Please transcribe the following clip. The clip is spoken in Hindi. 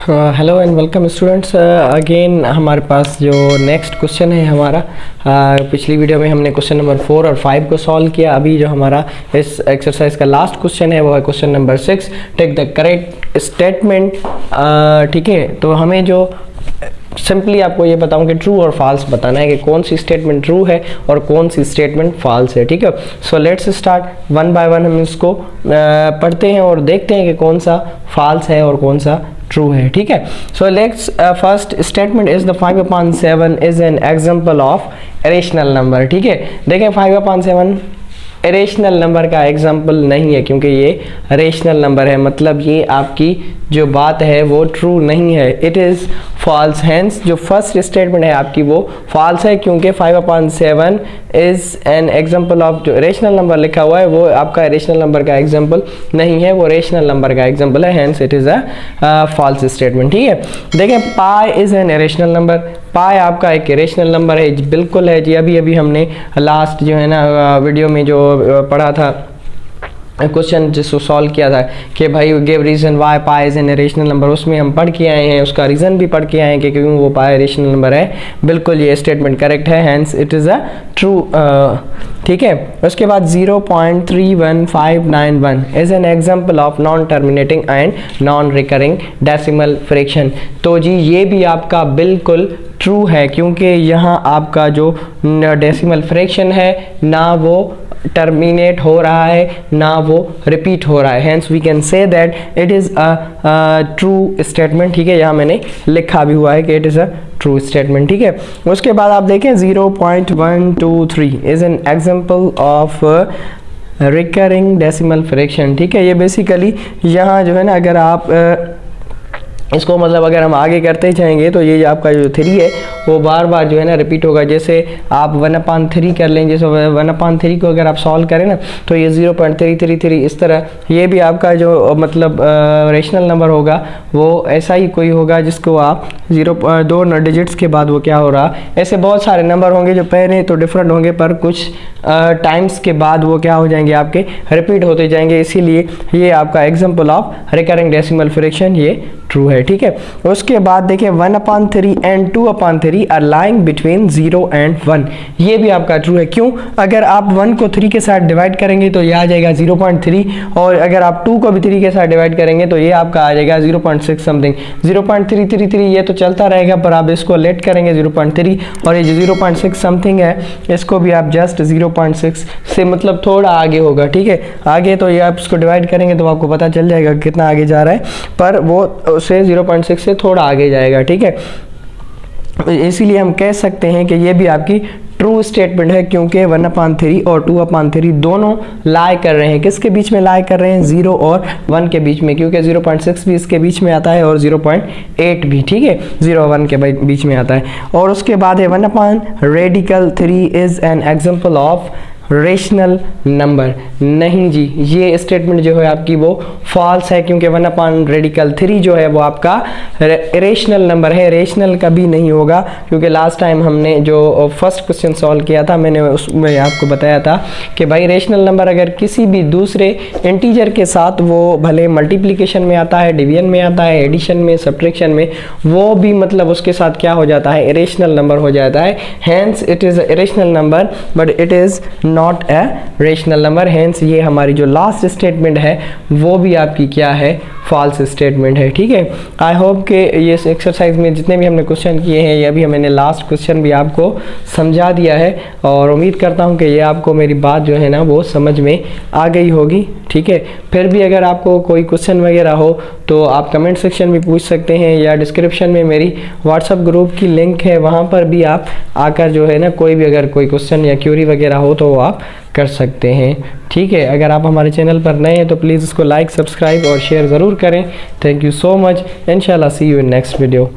Hello and welcome students. Again हमारे पास जो नेक्स्ट क्वेश्चन है हमारा, पिछली वीडियो में हमने क्वेश्चन नंबर 4 और 5 को सॉल्व किया। अभी जो हमारा इस एक्सरसाइज का लास्ट क्वेश्चन है वो है question number 6, take the correct statement. ठीक है, तो हमें जो सिंपली आपको ये बताऊं कि ट्रू और फॉल्स बताना है कि कौन सी स्टेटमेंट ट्रू है और कौन सी स्टेटमेंट फॉल्स है। ठीक है, so let's start one by one. हम इसको पढ़ते हैं और देखते हैं कि कौन सा फॉल्स है और कौन सा ट्रू है। ठीक है, so let's first statement is the 5/7 is an example of irrational number. ठीक है, देखें 5/7 इरेशनल नंबर का एग्जाम्पल नहीं है क्योंकि ये रेशनल नंबर है, मतलब ये आपकी जो बात है वो ट्रू नहीं है, इट इज़ फॉल्स। हैंस जो फर्स्ट स्टेटमेंट है आपकी वो फॉल्स है क्योंकि 5/7 इज़ एन एग्जाम्पल ऑफ, जो रेशनल नंबर लिखा हुआ है वो आपका रेशनल नंबर का एग्जाम्पल नहीं है, वो रेशनल नंबर का एग्जाम्पल है। Hence it is a false statement. ठीक है, देखें pi is an irrational number. Pi आपका एक इरेशनल नंबर है, बिल्कुल है जी। अभी अभी हमने लास्ट जो है ना वीडियो में जो पढ़ा था क्वेश्चन जिसको सॉल्व किया था कि भाई give reason why pi is an irrational number, उसमें हम पढ़ के आए हैं, उसका रीज़न भी पढ़ के आए हैं कि क्यों वो पाई इरेशनल नंबर है। बिल्कुल ये स्टेटमेंट करेक्ट है, hence it is a true. ठीक है, उसके बाद 0.31591 is an example of non terminating and non recurring decimal fraction. तो जी ये भी आपका बिल्कुल ट्रू है क्योंकि यहाँ आपका जो डेसिमल फ्रैक्शन है ना वो टर्मिनेट हो रहा है ना वो रिपीट हो रहा है, hence we can say that it is a true statement. ठीक है, यहाँ मैंने लिखा भी हुआ है कि it is a true statement. ठीक है, उसके बाद आप देखें 0.123 is an example of recurring decimal fraction. ठीक है, ये बेसिकली यहाँ जो है ना अगर आप इसको मतलब अगर हम आगे करते जाएंगे तो ये आपका जो 3 है वो बार बार जो है ना रिपीट होगा। जैसे आप 1/3 कर लें, जैसे 1/3 को अगर आप सॉल्व करें ना तो ये 0.333 इस तरह ये भी आपका जो मतलब रेशनल नंबर होगा वो ऐसा ही कोई होगा जिसको आप 2 डिजिट्स के बाद वो क्या हो रहा। ऐसे बहुत सारे नंबर होंगे जो पहले तो डिफरेंट होंगे पर कुछ टाइम्स के बाद वो क्या हो जाएंगे आपके रिपीट होते जाएंगे, इसीलिए ये आपका example of recurring decimal fraction ये ट्रू है। ठीक है, उसके बाद देखिए 1/3 and 2/3 are lying between 0 and 1, ये भी आपका ट्रू है। क्यों? अगर आप 1 को 3 के साथ डिवाइड करेंगे तो ये आ जाएगा 0.3 और अगर आप 2 को भी 3 के साथ डिवाइड करेंगे तो ये आपका आ जाएगा 0.6 समथिंग। 0.333 ये तो चलता रहेगा पर आप इसको लेट करेंगे 0.3 और ये जो 0.6 समथिंग है इसको भी आप जस्ट 0.6 से मतलब थोड़ा आगे होगा। ठीक है, आगे तो ये आप इसको डिवाइड करेंगे तो आपको पता चल जाएगा कितना आगे जा रहा है, पर वो से 0.6 से थोड़ा आगे जाएगा। ठीक है, इसीलिए हम कह सकते हैं कि ये भी आपकी ट्रू स्टेटमेंट है क्योंकि 1/3 और 2/3 दोनों लाई कर रहे हैं। किसके बीच में लाई कर रहे हैं? 0 और 1 के बीच में, क्योंकि 0.6 भी इसके बीच में आता है और 0.8 भी। ठीक है, 0 और 1 के बीच में आता है। और उसके बाद है 1/3 is an example of rational number. नहीं जी, ये स्टेटमेंट जो है आपकी वो फॉल्स है क्योंकि 1/3 जो है वो आपका रेशनल नंबर है, रेशनल कभी नहीं होगा। क्योंकि लास्ट टाइम हमने जो फर्स्ट क्वेश्चन सॉल्व किया था मैंने उसमें आपको बताया था कि भाई रेशनल नंबर अगर किसी भी दूसरे इंटीजर के साथ वो भले मल्टीप्लिकेशन में आता है, डिवीजन में आता है, एडिशन में, सब्ट्रैक्शन में, वो भी मतलब उसके साथ क्या हो जाता है? इरेशनल नंबर हो जाता है। Hence it is irrational number but it is not a rational number. Hence ये हमारी जो लास्ट स्टेटमेंट है वो भी आपकी क्या है? फॉल्स स्टेटमेंट है। ठीक है, आई होप कि ये एक्सरसाइज में जितने भी हमने क्वेश्चन किए हैं ये अभी मैंने लास्ट क्वेश्चन भी आपको समझा दिया है और उम्मीद करता हूँ कि ये आपको मेरी बात जो है ना वो समझ में आ गई होगी। ठीक है, फिर भी अगर आपको कोई क्वेश्चन वगैरह हो तो आप कमेंट सेक्शन में पूछ सकते हैं या डिस्क्रिप्शन में मेरी व्हाट्सएप ग्रुप की लिंक है, वहाँ पर भी आप आकर जो है ना कोई भी अगर कोई क्वेश्चन या क्यूरी वगैरह हो तो आप कर सकते हैं। ठीक है, अगर आप हमारे चैनल पर नए हैं तो प्लीज़ इसको लाइक, सब्सक्राइब और शेयर ज़रूर करें। Thank you so much. इंशाल्लाह सी यू इन नेक्स्ट वीडियो।